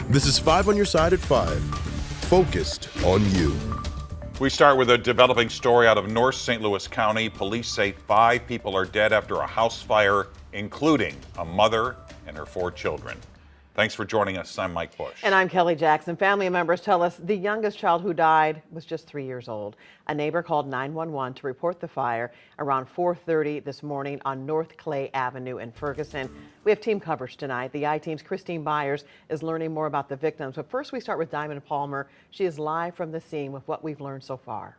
This is 5 on your side at 5. Focused on you. We start with a developing story out of North St. Louis County. Police say 5 people are dead after a house fire, including a mother and her 4 children. Thanks for joining us. I'm Mike Bush. And I'm Kelly Jackson. Family members tell us the youngest child who died was just 3 years old. A neighbor called 911 to report the fire around 4:30 this morning on North Clay Avenue in Ferguson. We have team coverage tonight. The I-Team's Christine Byers is learning more about the victims. But first we start with Diamond Palmer. She is live from the scene with what we've learned so far.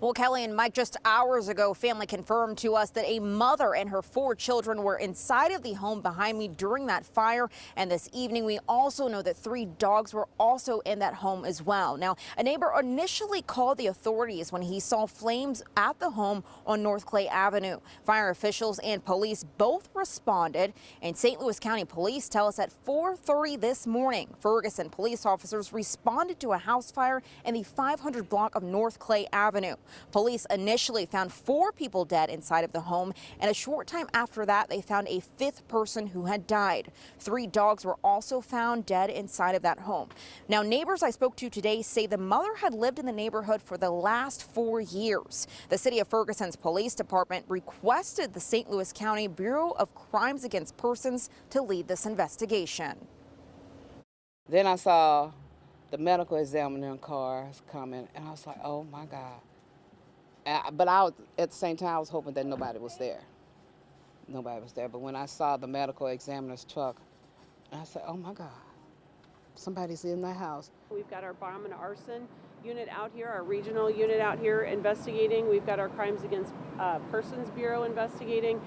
Well, Kelly and Mike, just hours ago, family confirmed to us that a mother and her 4 children were inside of the home behind me during that fire. And this evening, we also know that 3 dogs were also in that home as well. Now, a neighbor initially called the authorities when he saw flames at the home on North Clay Avenue. Fire officials and police both responded. And St. Louis County Police tell us at 4:30 this morning, Ferguson police officers responded to a house fire in the 500 block of North Clay Avenue. Police initially found 4 people dead inside of the home, and a short time after that, they found a 5th person who had died. 3 dogs were also found dead inside of that home. Now, neighbors I spoke to today say the mother had lived in the neighborhood for the last 4 years. The city of Ferguson's police department requested the St. Louis County Bureau of Crimes Against Persons to lead this investigation. Then I saw the medical examiner cars coming, and I was like, oh my God. But at the same time, I was hoping that nobody was there. Nobody was there. But when I saw the medical examiner's truck, I said, oh my God, somebody's in the house. We've got our bomb and arson unit out here, our regional unit out here investigating. We've got our Crimes Against Persons Bureau investigating.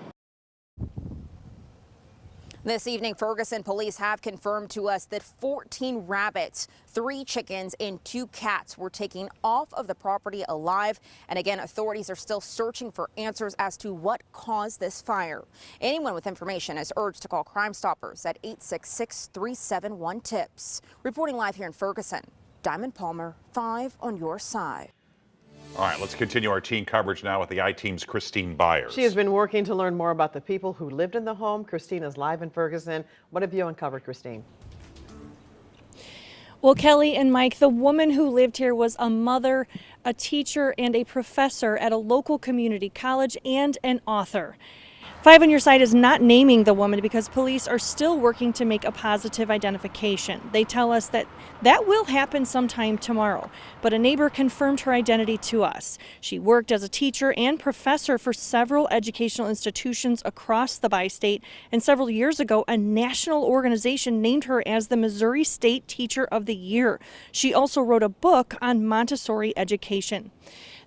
This evening, Ferguson police have confirmed to us that 14 rabbits, 3 chickens, and 2 cats were taken off of the property alive. And again, authorities are still searching for answers as to what caused this fire. Anyone with information is urged to call Crime Stoppers at 866-371-TIPS. Reporting live here in Ferguson, Diamond Palmer, 5 on your side. All right, let's continue our team coverage now with the I-Team's Christine Byers. She has been working to learn more about the people who lived in the home. Christine is live in Ferguson. What have you uncovered, Christine? Well, Kelly and Mike, the woman who lived here was a mother, a teacher, and a professor at a local community college, and an author. 5 on your side is not naming the woman because police are still working to make a positive identification. They tell us that will happen sometime tomorrow, but a neighbor confirmed her identity to us. She worked as a teacher and professor for several educational institutions across the bi-state, and several years ago, a national organization named her as the Missouri State Teacher of the Year. She also wrote a book on Montessori education.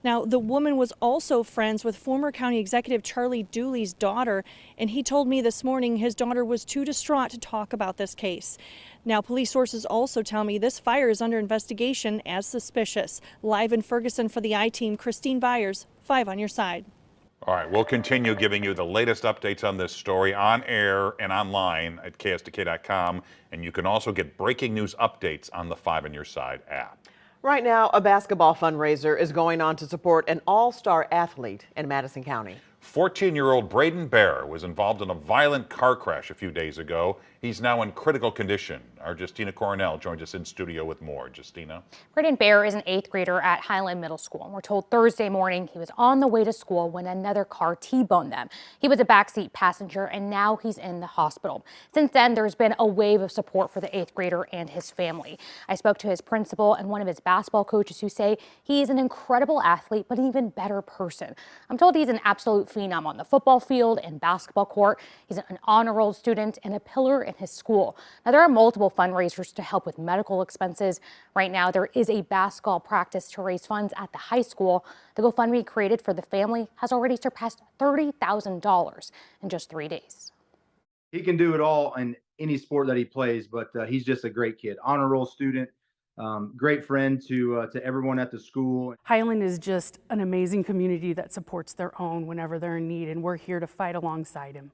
Now, the woman was also friends with former county executive Charlie Dooley's daughter, and he told me this morning his daughter was too distraught to talk about this case. Now, police sources also tell me this fire is under investigation as suspicious. Live in Ferguson for the I-Team, Christine Byers, 5 on your side. All right, we'll continue giving you the latest updates on this story on air and online at KSDK.com, and you can also get breaking news updates on the 5 on your side app. Right now, a basketball fundraiser is going on to support an all-star athlete in Madison County. 14-year-old Braden Bear was involved in a violent car crash a few days ago. He's now in critical condition. Our Justina Coronel joins us in studio with more. Justina. Braden Bear is an 8th grader at Highland Middle School. And we're told Thursday morning he was on the way to school when another car T-boned them. He was a backseat passenger and now he's in the hospital. Since then, there's been a wave of support for the 8th grader and his family. I spoke to his principal and one of his basketball coaches who say he is an incredible athlete, but an even better person. I'm told he's an absolute phenom on the football field and basketball court. He's an honor roll student and a pillar in his school. Now, there are multiple fundraisers to help with medical expenses. Right now, there is a basketball practice to raise funds at the high school. The GoFundMe created for the family has already surpassed $30,000 in just 3 days. He can do it all in any sport that he plays, but he's just a great kid. Honor roll student. Great friend to everyone at the school. Highland is just an amazing community that supports their own whenever they're in need, and we're here to fight alongside him.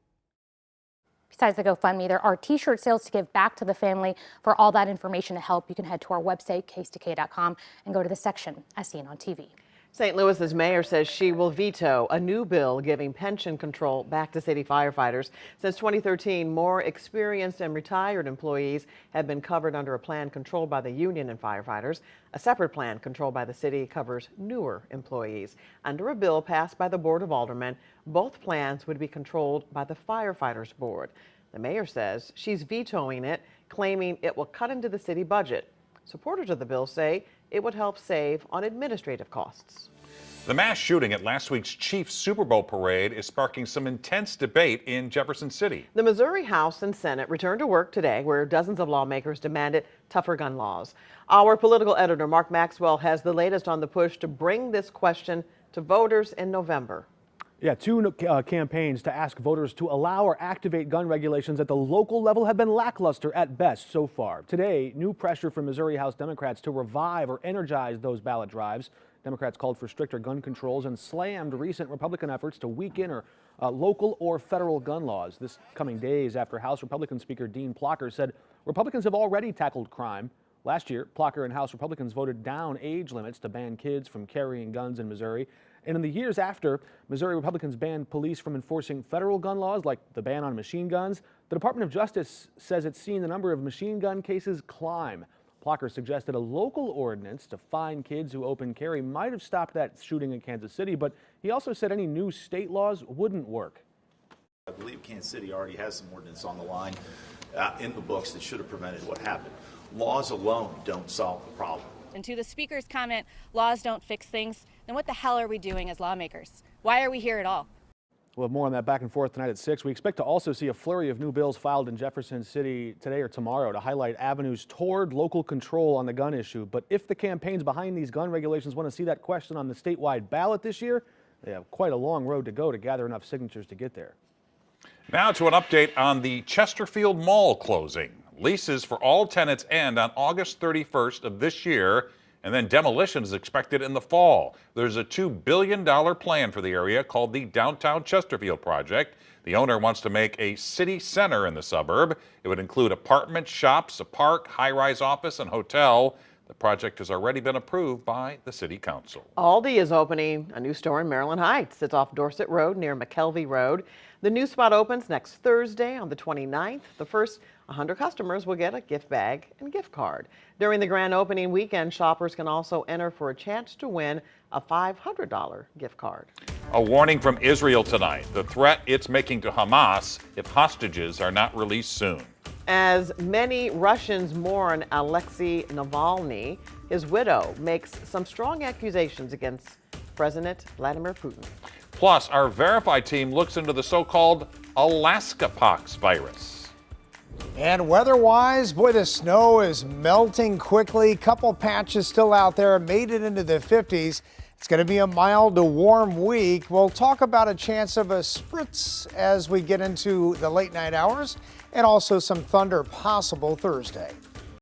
Besides the GoFundMe, there are t-shirt sales to give back to the family. For all that information to help, you can head to our website, KSDK.com, and go to the section as seen on TV. St. Louis's mayor says she will veto a new bill giving pension control back to city firefighters. Since 2013, more experienced and retired employees have been covered under a plan controlled by the union and firefighters. A separate plan controlled by the city covers newer employees. Under a bill passed by the Board of Aldermen, both plans would be controlled by the Firefighters Board. The mayor says she's vetoing it, claiming it will cut into the city budget. Supporters of the bill say it would help save on administrative costs. The mass shooting at last week's Chiefs Super Bowl parade is sparking some intense debate in Jefferson City. The Missouri House and Senate returned to work today, where dozens of lawmakers demanded tougher gun laws. Our political editor, Mark Maxwell, has the latest on the push to bring this question to voters in November. Yeah, two campaigns to ask voters to allow or activate gun regulations at the local level have been lackluster at best so far. Today, new pressure from Missouri House Democrats to revive or energize those ballot drives. Democrats called for stricter gun controls and slammed recent Republican efforts to weaken local or federal gun laws. This coming days after House Republican Speaker Dean Plocher said Republicans have already tackled crime. Last year, Plocher and House Republicans voted down age limits to ban kids from carrying guns in Missouri. And in the years after, Missouri Republicans banned police from enforcing federal gun laws like the ban on machine guns. The Department of Justice says it's seen the number of machine gun cases climb. Plocher suggested a local ordinance to fine kids who open carry might have stopped that shooting in Kansas City, but he also said any new state laws wouldn't work. I believe Kansas City already has some ordinance on the line in the books that should have prevented what happened. Laws alone don't solve the problem. And to the Speaker's comment, laws don't fix things, then what the hell are we doing as lawmakers? Why are we here at all? We'll have more on that back and forth tonight at 6. We expect to also see a flurry of new bills filed in Jefferson City today or tomorrow to highlight avenues toward local control on the gun issue. But if the campaigns behind these gun regulations want to see that question on the statewide ballot this year, they have quite a long road to go to gather enough signatures to get there. Now to an update on the Chesterfield Mall closing. Leases for all tenants end on August 31st of this year, and then demolition is expected in the fall. There's a $2 billion plan for the area called the Downtown Chesterfield Project. The owner wants to make a city center in the suburb. It would include apartments, shops, a park, high-rise office, and hotel. The project has already been approved by the City Council. Aldi is opening a new store in Maryland Heights. It's off Dorset Road near McKelvey Road. The new spot opens next Thursday on the 29th. The first 100 customers will get a gift bag and gift card. During the grand opening weekend, shoppers can also enter for a chance to win a $500 gift card. A warning from Israel tonight, the threat it's making to Hamas if hostages are not released soon. As many Russians mourn Alexei Navalny, his widow makes some strong accusations against President Vladimir Putin. Plus, our Verify team looks into the so-called Alaska pox virus. And weather-wise, boy, the snow is melting quickly. Couple patches still out there, made it into the 50s. It's going to be a mild to warm week. We'll talk about a chance of a spritz as we get into the late night hours, and also some thunder possible Thursday.